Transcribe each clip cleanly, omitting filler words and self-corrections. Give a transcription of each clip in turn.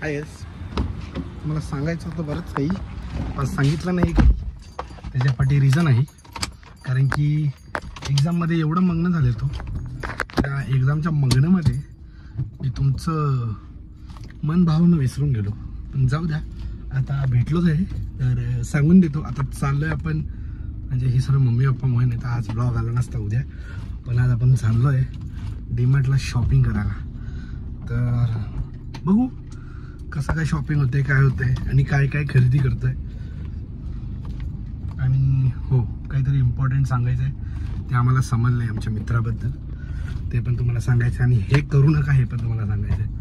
आहेस. मला सांगायचं होतं बरंच काही, पण सांगितलं नाही. त्याच्यापाठी रिझन आहे, कारण की एक्झाममध्ये एवढं मग्न झाले तो, त्या एक्झामच्या मग्नमध्ये मी तुमचं मन भावनं विसरून गेलो. पण जाऊ द्या, आता भेटलोच आहे तर सांगून देतो. आता चाललोय आपण, म्हणजे ही सर्व मम्मी पप्पा मुळे, नाही तर आज ब्लॉग आला नसता उद्या. पण आज आपण चाललो आहे डीमार्टला शॉपिंग करायला. तर बघू कसं काय शॉपिंग होते, काय होते आणि काय काय खरेदी करतोय. आणि हो, काहीतरी इम्पॉर्टंट सांगायचं आहे ते आम्हाला समजलं आहे आमच्या मित्राबद्दल, ते पण तुम्हाला सांगायचं. आणि हे करू नका हे पण तुम्हाला सांगायचं आहे.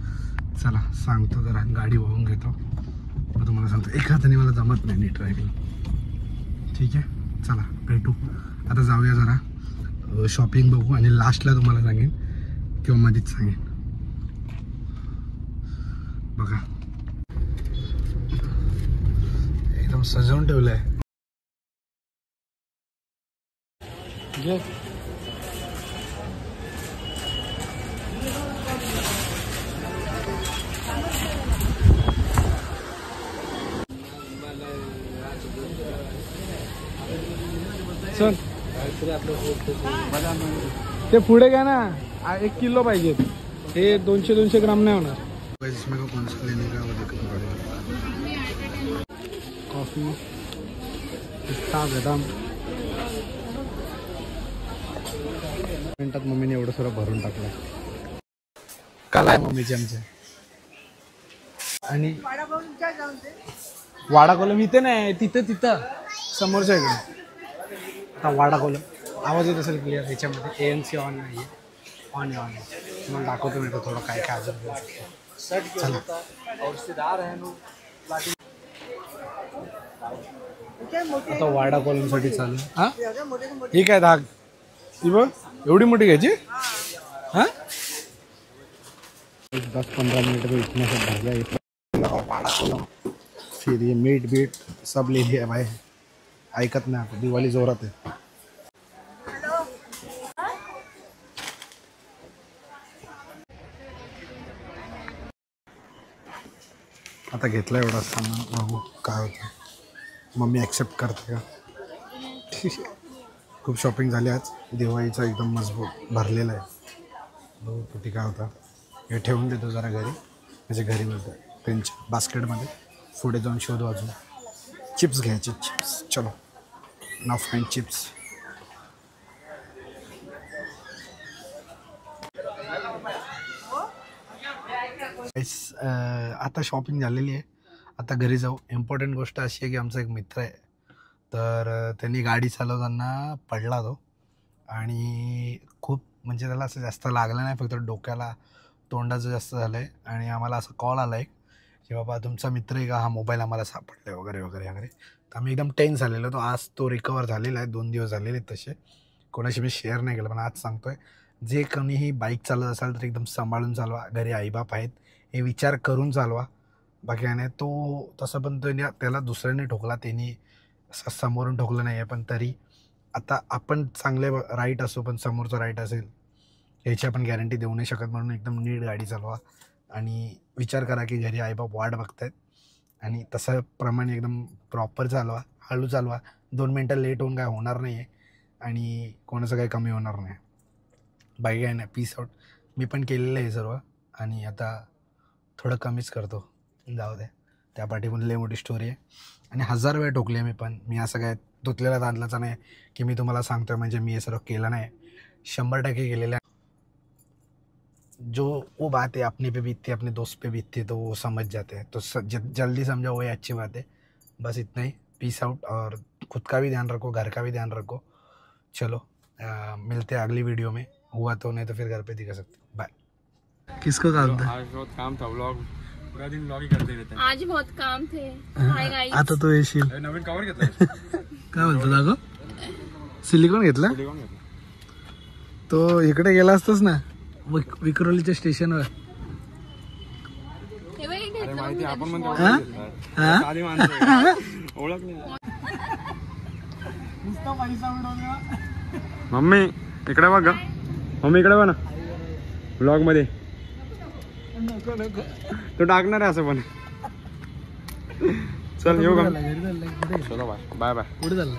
चला सांगतो, जरा गाडी वाहून घेतो मग तुम्हाला सांगतो. एक हाताने मला जमत नाही नीट ड्रायव्हिंग. ठीक आहे, चला भेटू. आता जाऊया जरा शॉपिंग बघू आणि लास्टला तुम्हाला सांगेन किंवा मध्येच सांगेन. बघा एकदम सजवून ठेवलं आहे. चल ते पुढे घ्या ना, 1 किलो पाहिजेत. हे 200 ग्राम नाही होणार. कॉफी, पिस्ता, बदाम. मिनिटात मम्मीने एवढं सर्व भरून टाकलं. काल आहे मम्मीचे आमचे. आणि वाडा कोलम इथे नाही, तिथं समोरच्या इकडे. आता वाडा कोलम आवाज येत असेल क्लिअर. ह्याच्यामध्ये ANC ऑन नाही आहे, ऑन आहे. मग दाखवतो मी थोडं काय काय अजून घेऊ शकतो. चला. आता वाडा कोलमसाठी चालू. हां ही काय धाग, ती बघ एवढी मोठी घ्यायची. हां 10-15 मिनट में इतना सब भर गया. फिर ये मीट बीट सब ले लिया भाई. ऐकत नाही आता, दिवाळी जोरात आहे. आता घेतला एवढा सामान, बघू काय होतं. मम्मी ॲक्सेप्ट करते का. खूप शॉपिंग झाली आज. दिवाळीचा एकदम मजबूत भरलेला आहे. बघू किती काय होता. हे ठेवून देतो जरा घरी, म्हणजे घरी मिळतं त्यांच्या बास्केटमध्ये. पुढे जाऊन शोधू अजून. चिप्स घ्यायचे, चिप्स. चलो नाव फाईन चिप्स. आता शॉपिंग झालेली आहे. आता घरी जाऊ. इम्पॉर्टंट गोष्ट अशी आहे की आमचा एक मित्र आहे, तर त्यांनी गाडी चालवताना पडला तो. आणि खूप म्हणजे त्याला असं जास्त लागलं नाही, फक्त डोक्याला तोंडाचं जास्त झालं आहे. आणि आम्हाला असा कॉल आला आहे की बाबा तुमचा मित्र आहे का, हा मोबाईल आम्हाला सापडला आहे वगैरे वगैरे वगैरे. तर आम्ही एकदम टेन्स झालेलो. तो आज तो रिकवर झालेला आहे. 2 दिवस झालेले आहेत तसे. कोणाशी मी शेअर नाही केलं, पण आज सांगतो आहे, जे कोणीही बाईक चालवत असाल तर एकदम सांभाळून चालवा. घरी आईबाप आहेत हे विचार करून चालवा. बाकी काय नाही. तो तसं पण तो त्याला दुसऱ्याने ठोकला, त्यांनी समोरून ठोकलं नाही आहे. पण तरी आता आपण चांगले राईट असो, पण समोरचं राईट असेल याची आपण गॅरंटी देऊ नाही शकत. म्हणून एकदम नीट गाडी चालवा आणि विचार करा की घरी आईबाप वाट बघत आहेत. आणि तसं प्रमाणे एकदम प्रॉपर चालवा, हळू चालवा. 2 मिनटं लेट होऊन काय होणार नाही आहे आणि कोणाचं काही कमी होणार नाही. बाकी काय नाही. Peace out. मी पण केलेलं आहे सर्व आणि आता थोडं कमीच करतो. जाऊ दे, त्या पाठी पण लई मोठी स्टोरी आहे. आणि 1000 वेळा ठोकले मी, पण मी असं काय धुतलेला तांदलाचा नाही की मी तुम्हाला सांगतोय म्हणजे मी हे सर्व केलं नाही. 100% केलेलं आहे. जो वो बात है अपने पे बीतती है, अपने दोस्त पे बीतती है, तो वो समझ जाते हैं. तो जल्दी समझो, वही अच्छी बात है. बस इतना ही. Peace out. और खुद का भी ध्यान रखो, घर का भी ध्यान रखो. चलो मिलते हैं अगली वीडियो में. हुआ तो, नहीं तो फिर घर पे दिखा सकते. बाय. किसको काम था? आज बहुत काम था. व्लॉग पूरा दिन व्लॉग ही करते रहते हैं. आज बहुत काम थे. Hi guys. आता तो येशील. नवीन कवर घेतला. काय बोलतो दादा? सिलिकॉन घेतला? सिलिकॉन घेतला. तो इकडे गेला असतोस ना विक्रोलीच्या स्टेशनवर. माहिती आपण मम्मी इकडे बघ. मम्मी इकडे बघ ना व्लॉग मध्ये. नको नको तो टाकणार आहे असं पण. चल येऊ का? घरी चाललंय चलो बाय बाय बाय. कुठे चाललं